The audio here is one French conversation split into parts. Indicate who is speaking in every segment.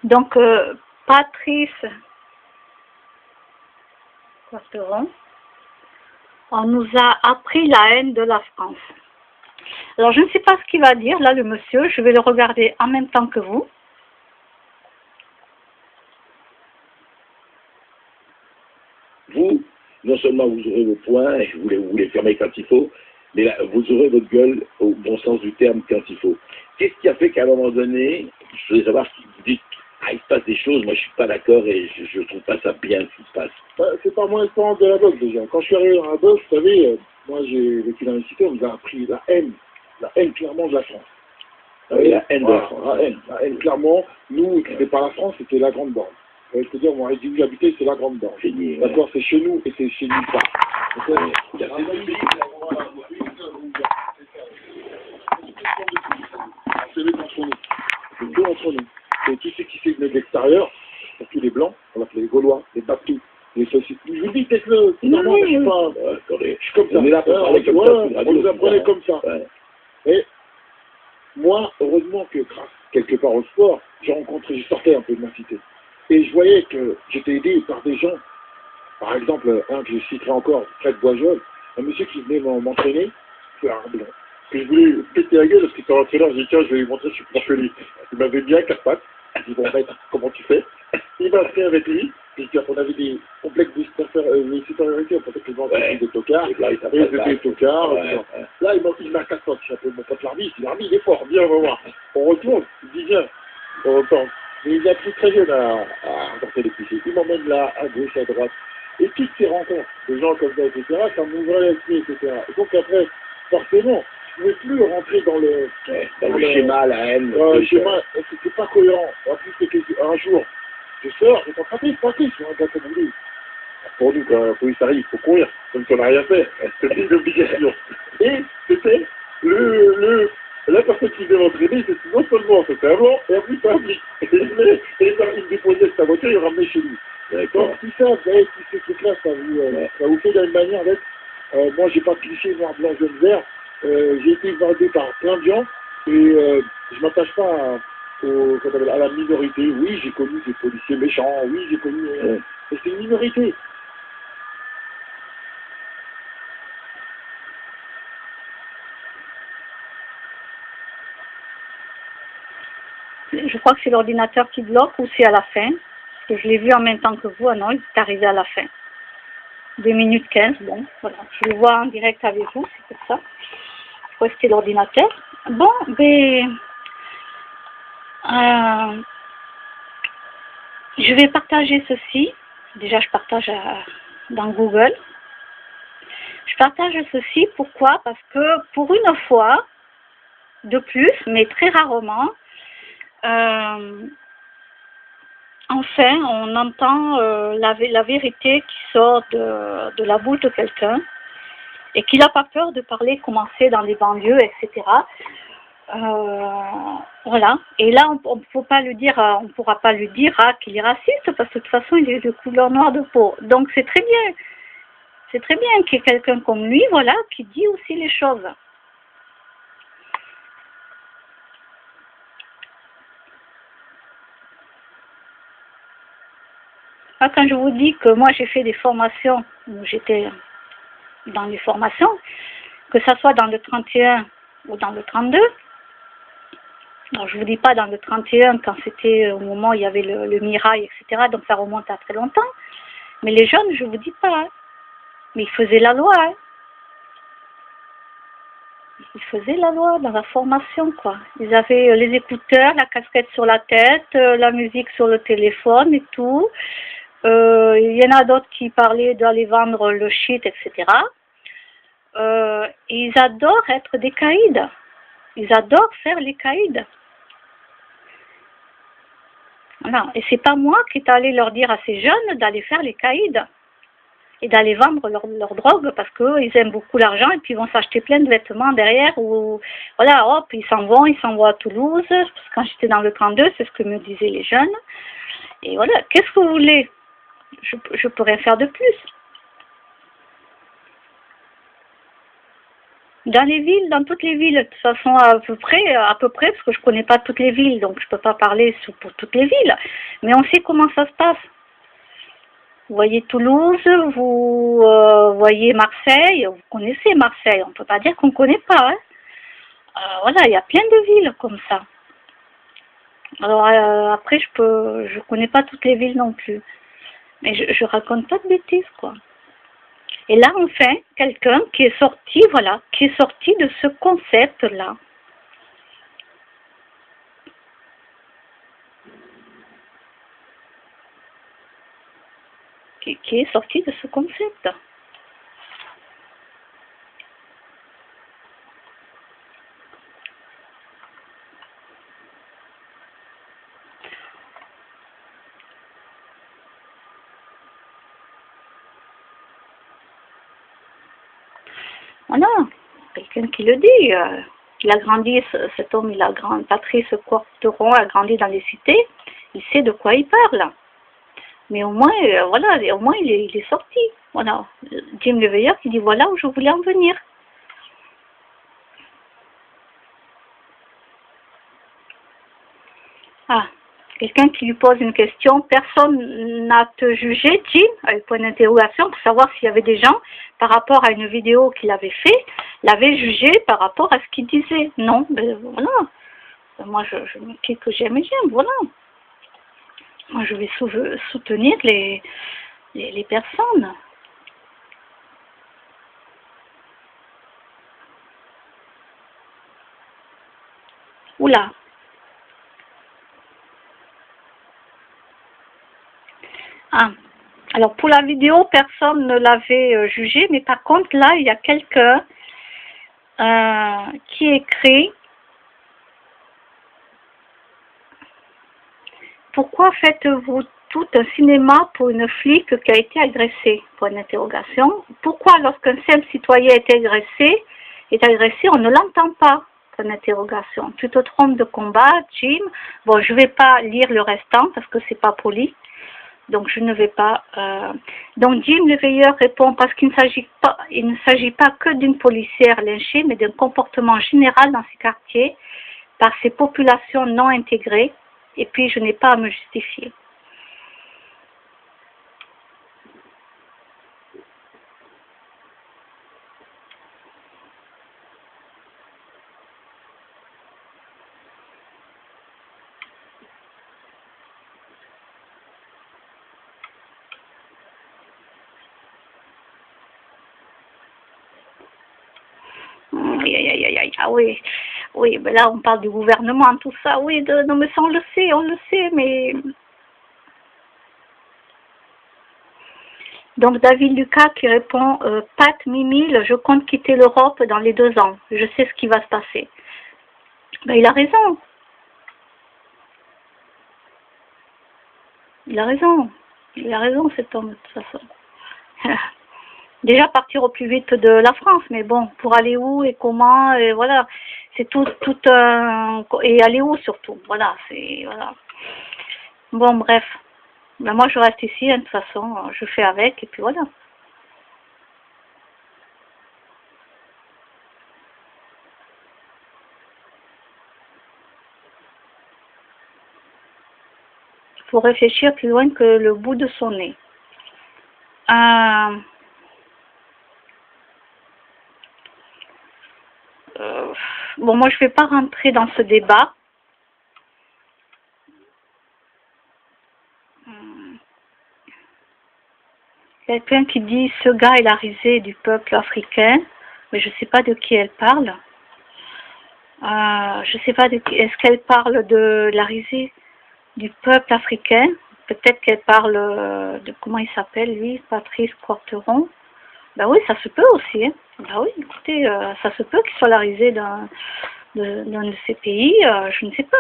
Speaker 1: Donc, Patrice Costeron, on nous a appris la haine de la France. Alors, je ne sais pas ce qu'il va dire, là, le monsieur. Je vais le regarder en même temps que vous.
Speaker 2: Vous, non seulement vous aurez vos poings, et vous les fermez quand il faut, mais là, vous aurez votre gueule au bon sens du terme quand il faut. Qu'est-ce qui a fait qu'à un moment donné, je voudrais savoir si vous dites, ah, il se passe des choses, moi je suis pas d'accord et je trouve pas ça bien ce qui se passe.
Speaker 3: Bah, c'est pas mon expérience de la boxe déjà. Quand je suis arrivé dans la boxe, vous savez, moi j'ai vécu dans une cité, on nous a appris la haine clairement de la France.
Speaker 2: Ah oui, la haine de la
Speaker 3: Voilà,
Speaker 2: France.
Speaker 3: la haine clairement. Nous, c'était pas la France, c'était la Grande Borne. C'est-à-dire, moi, où j'habitais, c'est la Grande Borne.
Speaker 2: Fini,
Speaker 3: D'accord, c'est chez nous et c'est chez nulle part.
Speaker 2: ouais.
Speaker 3: C'est entre nous. C'est deux entre nous. Et tous ceux qui venaient de l'extérieur, surtout les Blancs, on appelait les Gaulois, les Baptous, les Saucisses. Je vous dis, peut-être c'est normal, je suis pas...
Speaker 2: Attendez,
Speaker 3: Je suis comme ça.
Speaker 2: on est là pour parler comme ça.
Speaker 3: On nous apprenait comme ça.
Speaker 2: Ouais.
Speaker 3: Et moi, heureusement que grâce quelque part au sport, je sortais un peu de ma cité. Et je voyais que j'étais aidé par des gens, par exemple, un que je citerai encore, Fred Boisjol, un monsieur qui venait m'entraîner, c'est un blanc, que je voulais péter la gueule parce qu'il était entraîneur, je dis tiens, je vais lui montrer, je suis plus que lui. Il m'avait mis à 4 pattes, je dis bon, ben, comment tu fais? Il m'a fait avec lui, on avait des complexes de supériorité, on pensait que les gens étaient des tocards, et ils étaient des tocards, là il m'a à 4 pattes, je suis un peu mon pote l'arbitre, il est fort, viens, on va voir. On retourne, il dit viens, on retourne. Mais il a pris très jeune à porter les clichés. Il m'emmène là, à gauche, à droite. Et toutes ces rencontres, de gens comme ça, etc., ça m'ouvrait l'esprit, etc. Et donc après, forcément, je ne pouvais plus rentrer dans le
Speaker 2: schéma, la haine.
Speaker 3: Le schéma, c'était pas cohérent. En plus, c'était un jour, je sors, je t'en frappé sur un gâteau brûlé. Pour nous, quand la police arrive, il faut courir, comme si on n'a rien fait. C'était une obligation. Et c'était la personne qui devait m'entraîner, c'était non seulement c'était un blanc, et en plus un flic. Et il me déposait sa voiture, il ramenait chez lui. Donc tout ça, vous savez, tous ces trucs-là, ça vous fait d'une manière d'être... moi, j'ai pas de cliché noir, blanc, jaune, vert. J'ai été invadé par plein de gens, et je m'attache pas à la minorité. Oui, j'ai connu des policiers méchants, oui, j'ai connu... mais c'est une minorité.
Speaker 1: Je crois que c'est l'ordinateur qui bloque ou c'est à la fin. Parce que je l'ai vu en même temps que vous. Ah non, il est arrivé à la fin. 2 minutes 15, bon, voilà. Je le vois en direct avec vous, c'est pour ça. Je crois que c'était l'ordinateur. Bon, ben... je vais partager ceci. Déjà, je partage dans Google. Je partage ceci, pourquoi? Parce que pour une fois, de plus, mais très rarement, enfin, on entend la vérité qui sort de la bouche de quelqu'un et qu'il n'a pas peur de parler, commencer dans les banlieues, etc. Voilà. Et là, on ne pourra pas lui dire qu'il est raciste parce que de toute façon, il est de couleur noire de peau. Donc, c'est très bien. C'est très bien qu'il y ait quelqu'un comme lui, voilà, qui dit aussi les choses. Quand je vous dis que moi j'ai fait des formations, où j'étais dans les formations, que ça soit dans le 31 ou dans le 32, alors je ne vous dis pas dans le 31 quand c'était au moment où il y avait le Mirail, etc., donc ça remonte à très longtemps, mais les jeunes, je ne vous dis pas, hein, mais ils faisaient la loi, hein. Ils faisaient la loi dans la formation, quoi. Ils avaient les écouteurs, la casquette sur la tête, la musique sur le téléphone et tout. Il y en a d'autres qui parlaient d'aller vendre le shit, etc. Et ils adorent être des caïds. Ils adorent faire les caïds. Voilà. Et c'est pas moi qui est allé leur dire à ces jeunes d'aller faire les caïds et d'aller vendre leur drogue parce qu'ils aiment beaucoup l'argent et puis ils vont s'acheter plein de vêtements derrière ou voilà, hop, ils s'en vont à Toulouse. Parce que quand j'étais dans le 32, c'est ce que me disaient les jeunes. Et voilà, qu'est-ce que vous voulez? Je peux rien faire de plus. Dans les villes, dans toutes les villes, de toute façon, à peu près, parce que je connais pas toutes les villes, donc je peux pas parler pour toutes les villes. Mais on sait comment ça se passe. Vous voyez Toulouse, vous voyez Marseille, vous connaissez Marseille, on peut pas dire qu'on connaît pas. Hein. Voilà, il y a plein de villes comme ça. Alors après, je connais pas toutes les villes non plus. Mais je raconte pas de bêtises, quoi. Et là, enfin, quelqu'un qui est sorti, voilà, qui est sorti de ce concept-là. Qui est sorti de ce concept. Voilà, quelqu'un qui le dit. Il a grandi, cet homme, Patrice Quarteron a grandi dans les cités. Il sait de quoi il parle. Mais au moins, voilà, au moins il est sorti. Voilà, Jim le Veilleur qui dit voilà où je voulais en venir. Ah, quelqu'un qui lui pose une question, personne n'a te jugé, Jim, avec point d'interrogation, pour savoir s'il y avait des gens, par rapport à une vidéo qu'il avait fait, l'avaient jugé par rapport à ce qu'il disait. Non, ben voilà. Moi, je me dis que j'aime, voilà. Moi, je vais soutenir les personnes. Oula. Ah. Alors, pour la vidéo, personne ne l'avait jugé, mais par contre, là, il y a quelqu'un qui écrit « Pourquoi faites-vous tout un cinéma pour une flic qui a été agressée ?» Point d'interrogation. Pourquoi, lorsqu'un simple citoyen est agressé, on ne l'entend pas? Point d'interrogation. Tu te trompes de combat, Jim. Bon, je ne vais pas lire le restant parce que c'est pas poli. Donc je ne vais pas. Donc Jim le Veilleur répond parce qu'il ne s'agit pas que d'une policière lynchée, mais d'un comportement général dans ces quartiers par ces populations non intégrées. Et puis je n'ai pas à me justifier. Ah oui, oui, ben là on parle du gouvernement, tout ça, oui, non mais ça on le sait, mais... Donc David Lucas qui répond, Pat Mimile, je compte quitter l'Europe dans les 2 ans, je sais ce qui va se passer. Ben il a raison. Il a raison cet homme de toute façon. Déjà partir au plus vite de la France, mais bon, pour aller où et comment, et voilà, c'est tout et aller où surtout, voilà, voilà. Bon, bref, ben moi je reste ici, hein, de toute façon, je fais avec, et puis voilà. Il faut réfléchir plus loin que le bout de son nez. Bon, moi je ne vais pas rentrer dans ce débat. Quelqu'un qui dit ce gars est la risée du peuple africain, mais je ne sais pas de qui elle parle. Je ne sais pas de qui. Est-ce qu'elle parle de la risée du peuple africain? Peut-être qu'elle parle de comment il s'appelle lui, Patrice Quarteron. Ben oui, ça se peut aussi. Hein. Ben oui, écoutez, ça se peut qu'il soit la risée d'un de ces pays. Je ne sais pas.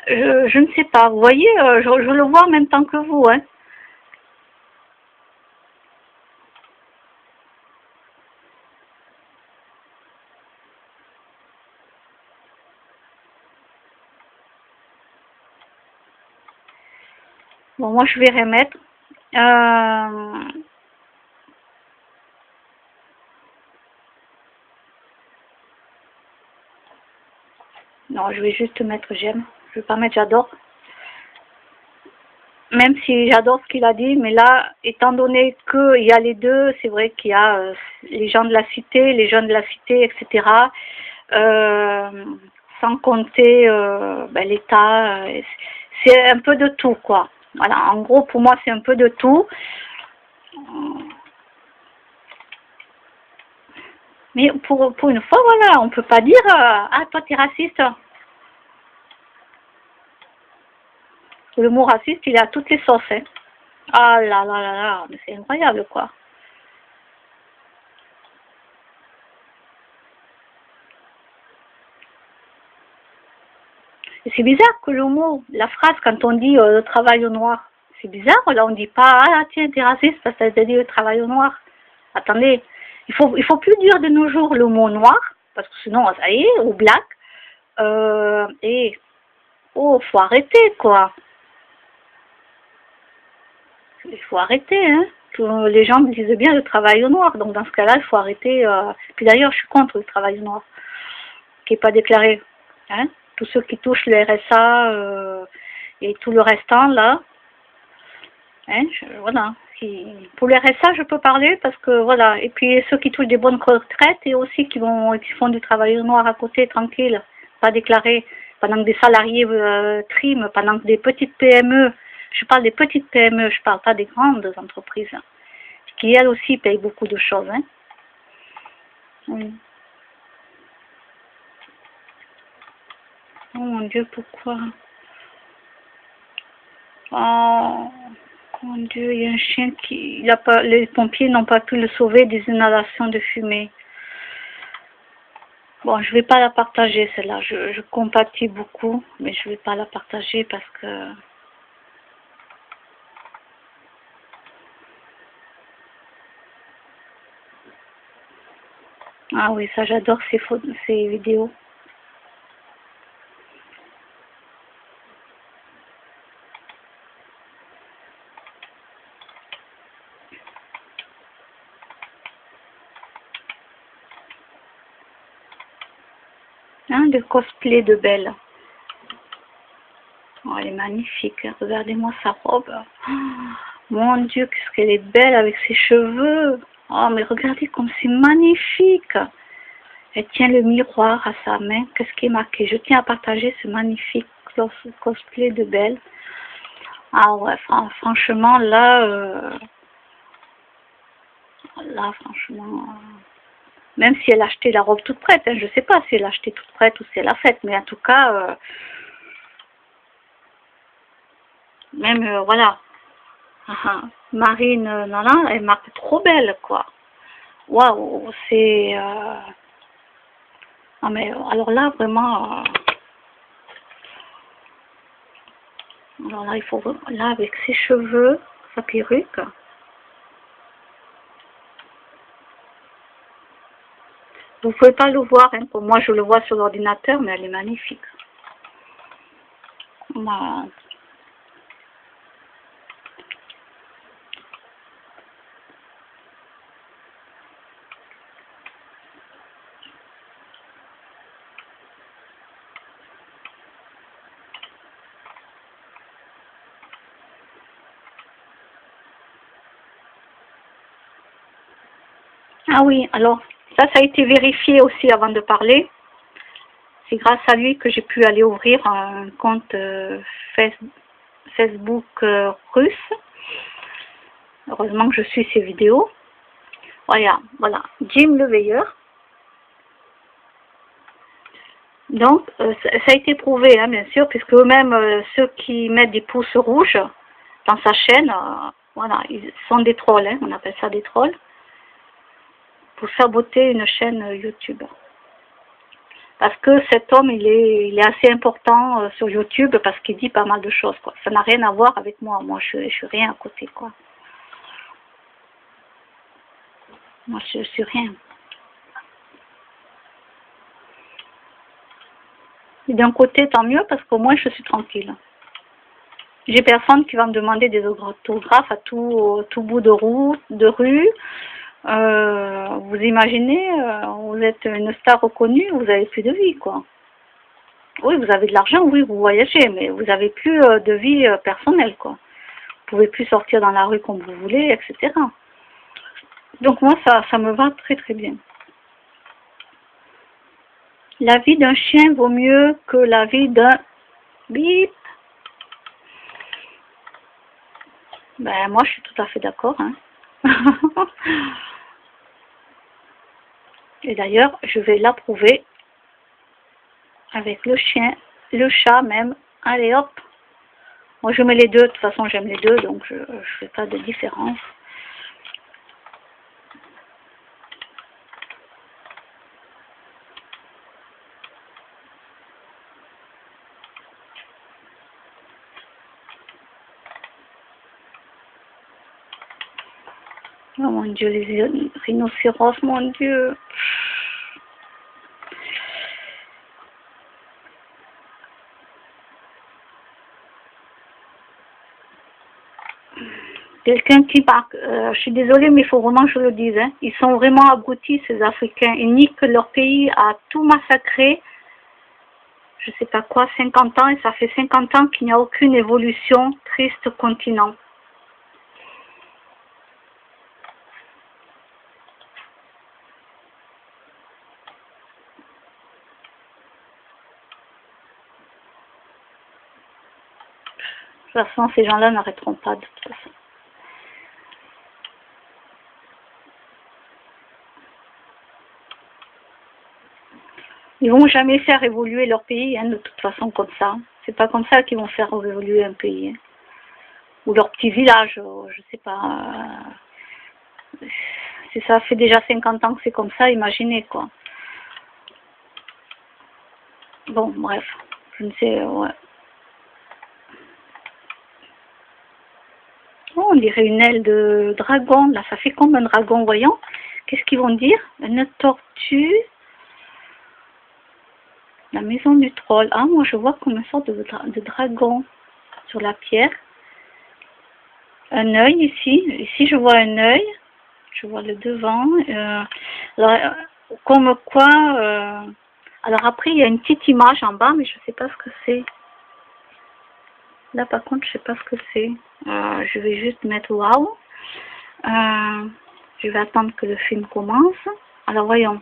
Speaker 1: Je ne sais pas. Vous voyez, je le vois en même temps que vous. Hein. Bon, moi je vais remettre. Non, je vais juste mettre j'aime. Je vais pas mettre j'adore. Même si j'adore ce qu'il a dit, mais là, étant donné qu'il y a les deux, c'est vrai qu'il y a les gens de la cité, les jeunes de la cité, etc. Sans compter l'État. C'est un peu de tout, quoi. Voilà, en gros, pour moi, c'est un peu de tout. Mais pour une fois, voilà, on peut pas dire ah, toi, t'es raciste. Le mot raciste, il est à toutes les sauces. Hein. Ah là là là là, mais c'est incroyable, quoi. Et c'est bizarre que le mot, la phrase, quand on dit le travail au noir, c'est bizarre, là, on dit pas ah tiens, t'es raciste parce que t'as dit le travail au noir. Attendez, il faut plus dire de nos jours le mot noir, parce que sinon, ça y est, ou black. Et, oh, faut arrêter, quoi. Il faut arrêter, hein. Les gens me disent bien le travail au noir, donc dans ce cas-là, il faut arrêter. Puis d'ailleurs, je suis contre le travail au noir, qui n'est pas déclaré. Hein. Tous ceux qui touchent le RSA et tout le restant, là. Hein, voilà. Pour le RSA, je peux parler parce que voilà. Et puis ceux qui touchent des bonnes retraites et aussi qui font du travail au noir à côté, tranquille, pas déclaré, pendant que des salariés triment, pendant que des petites PME. Je parle des petites PME, je parle pas des grandes entreprises, qui elles aussi payent beaucoup de choses. Hein. Oui. Oh mon Dieu, pourquoi? Oh mon Dieu, il y a un chien qui... les pompiers n'ont pas pu le sauver des inhalations de fumée. Bon, je vais pas la partager celle-là, je compatis beaucoup, mais je vais pas la partager parce que... Ah oui, ça j'adore ces vidéos. Hein, le cosplay de Belle. Oh, elle est magnifique, hein. Regardez-moi sa robe. Oh, mon Dieu, qu'est-ce qu'elle est belle avec ses cheveux. Oh, mais regardez comme c'est magnifique. Elle tient le miroir à sa main. Qu'est-ce qui est marqué? Je tiens à partager ce magnifique cosplay de Belle. Ah ouais, franchement, là, franchement, même si elle a acheté la robe toute prête, hein, je ne sais pas si elle a acheté toute prête ou si elle a faite, mais en tout cas, même, voilà. Marine, non, elle marque trop belle, quoi. Waouh, c'est... Non, mais alors là, vraiment... Alors là, il faut... Là, avec ses cheveux, sa perruque... Vous pouvez pas le voir, hein. Pour moi, je le vois sur l'ordinateur, mais elle est magnifique. Voilà. Ah oui, alors, ça a été vérifié aussi avant de parler. C'est grâce à lui que j'ai pu aller ouvrir un compte Facebook russe. Heureusement que je suis ses vidéos. Voilà, Jim le Veilleur. Donc, ça a été prouvé, hein, bien sûr, puisque eux-mêmes, ceux qui mettent des pouces rouges dans sa chaîne, voilà, ils sont des trolls, hein, on appelle ça des trolls, pour saboter une chaîne YouTube. Parce que cet homme, il est assez important sur YouTube parce qu'il dit pas mal de choses, quoi. Ça n'a rien à voir avec moi. Moi, je suis rien à côté, quoi. Moi, je suis rien. Et d'un côté, tant mieux parce qu'au moins, je suis tranquille. J'ai personne qui va me demander des autographes à tout bout de rue. Vous imaginez, vous êtes une star reconnue, vous n'avez plus de vie, quoi. Oui, vous avez de l'argent, oui, vous voyagez, mais vous avez plus de vie personnelle, quoi. Vous pouvez plus sortir dans la rue comme vous voulez, etc. Donc moi, ça me va très très bien. La vie d'un chien vaut mieux que la vie d'un bip. Ben moi, je suis tout à fait d'accord, hein. Et d'ailleurs, je vais l'approuver avec le chien, le chat même. Allez hop. Moi, je mets les deux. De toute façon, j'aime les deux, donc je ne fais pas de différence. Oh mon Dieu, les rhinocéros, mon Dieu. Quelqu'un qui parle, je suis désolée, mais il faut vraiment que je le dise, hein. Ils sont vraiment abrutis, ces Africains. Ils niquent leur pays à tout massacrer. Je sais pas quoi, 50 ans, et ça fait 50 ans qu'il n'y a aucune évolution. Triste continent. De toute façon, ces gens-là n'arrêteront pas, de toute façon. Ils vont jamais faire évoluer leur pays, hein, de toute façon, comme ça. C'est pas comme ça qu'ils vont faire évoluer un pays, hein. Ou leur petit village, je sais pas. Si ça fait déjà 50 ans que c'est comme ça, imaginez, quoi. Bon, bref, je ne sais, ouais. Oh, on dirait une aile de dragon, là, ça fait comme un dragon, voyons. Qu'est-ce qu'ils vont dire? Une tortue. La maison du troll. Ah, moi, je vois comme une sorte de dragon sur la pierre. Un œil ici. Ici, je vois un œil. Je vois le devant. Alors, comme quoi... alors après, il y a une petite image en bas, mais je ne sais pas ce que c'est. Là, par contre, je ne sais pas ce que c'est. Je vais juste mettre waouh. Je vais attendre que le film commence. Alors, voyons.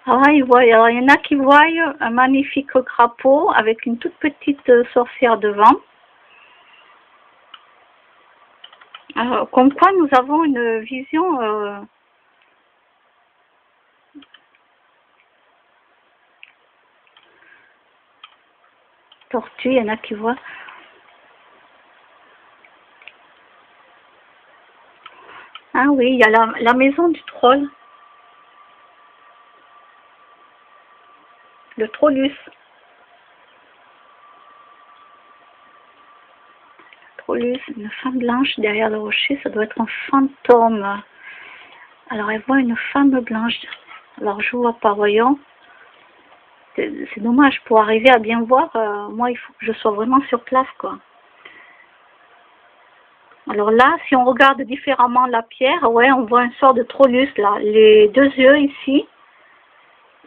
Speaker 1: Alors, il y en a qui voient un magnifique crapaud avec une toute petite sorcière devant. Alors, comme quoi nous avons une vision tortue, il y en a qui voient. Ah oui, il y a la maison du troll. Le trollus. Trollus, une femme blanche derrière le rocher, ça doit être un fantôme. Alors elle voit une femme blanche. Alors je vois pas, voyons. C'est dommage, pour arriver à bien voir, moi il faut que je sois vraiment sur place, quoi. Alors là, si on regarde différemment la pierre, ouais, on voit un sort de trollus là. Les deux yeux ici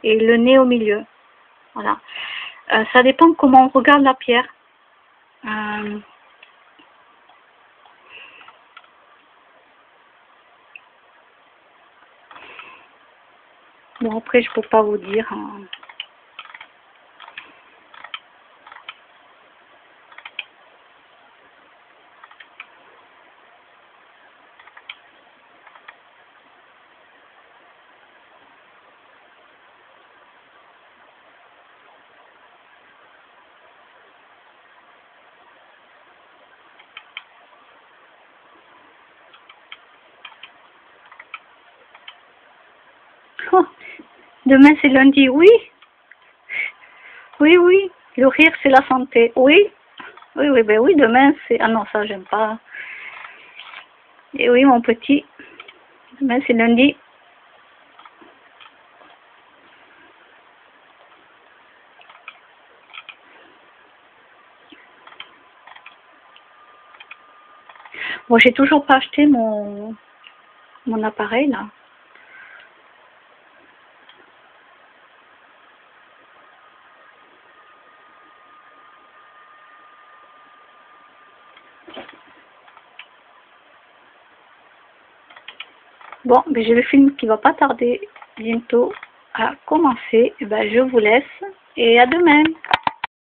Speaker 1: et le nez au milieu. Voilà. Ça dépend comment on regarde la pierre. Bon, après, je peux pas vous dire, hein. Oh, demain, c'est lundi, oui. Oui, oui. Le rire, c'est la santé. Oui. Oui, oui, ben oui, demain, c'est... Ah non, ça, j'aime pas. Et oui, mon petit. Demain, c'est lundi. Bon, j'ai toujours pas acheté mon appareil là. Bon, ben j'ai le film qui va pas tarder bientôt à commencer. Ben, je vous laisse et à demain.